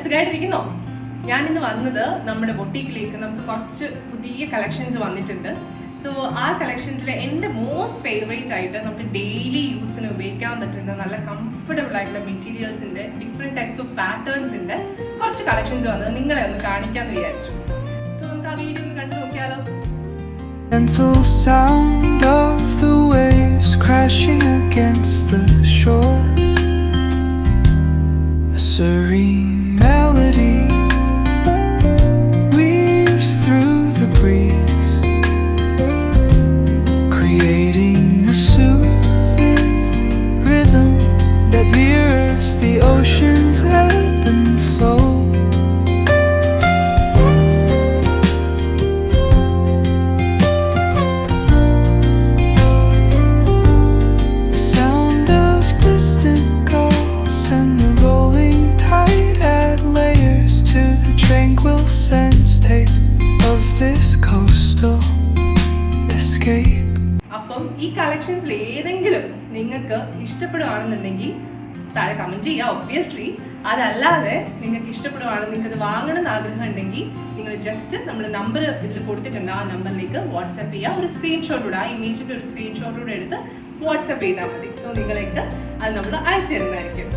സുഖമായിട്ടിരിക്കുന്നോ? ഞാൻ ഇന്ന് വന്നത് നമ്മുടെ ബൊട്ടീക്കിലേക്ക് നമുക്ക് കുറച്ച് പുതിയ കളക്ഷൻസ് വന്നിട്ടുണ്ട്. സോ ആ കളക്ഷൻസിൽ എൻ്റെ മോസ്റ്റ് ഫേവറേറ്റ് ആയിട്ട് നമുക്ക് ഡെയിലി യൂസിന് ഉപയോഗിക്കാൻ പറ്റുന്ന നല്ല കംഫർട്ടബിൾ ആയിട്ടുള്ള മെറ്റീരിയൽസിന്റെ ഡിഫറെന്റ് ടൈപ്സ് ഓഫ് പാറ്റേൺസിന്റെ കുറച്ച് കളക്ഷൻസ് വന്നത് നിങ്ങളെ ഒന്ന് കാണിക്കാന്ന് വിചാരിച്ചു. സോ നമുക്ക് ആ വീഡിയോ ഒന്ന് കണ്ടു നോക്കിയാലോ? Gentle sound of the waves crashing against the shore, a serene melody weaves through the breeze, creating a soothing rhythm that mirrors the ocean's ebb and flow. അപ്പം ഈ കളക്ഷൻസിൽ ഏതെങ്കിലും നിങ്ങൾക്ക് ഇഷ്ടപ്പെടുകയാണെന്നുണ്ടെങ്കിൽ താഴെ കമന്റ് ചെയ്യുക. ഒബ്വിയസ്ലി അതല്ലാതെ നിങ്ങൾക്ക് ഇഷ്ടപ്പെടുകയാണ്, നിങ്ങൾക്ക് അത് വാങ്ങണം എന്ന് ആഗ്രഹം ഉണ്ടെങ്കിൽ നിങ്ങൾ ജസ്റ്റ് നമ്മൾ നമ്പർ ഇതിൽ കൊടുത്തിട്ടുണ്ട്, ആ നമ്പറിലേക്ക് വാട്സ്ആപ്പ് ചെയ്യുക. ഒരു സ്ക്രീൻഷോട്ടൂടെ, ആ ഇമേജിന്റെ ഒരു സ്ക്രീൻഷോട്ടൂടെ എടുത്ത് വാട്സ്ആപ്പ് ചെയ്താൽ മതി. സോ നിങ്ങൾക്ക് അത് നമ്മൾ അയച്ചു തരുന്നതായിരിക്കും.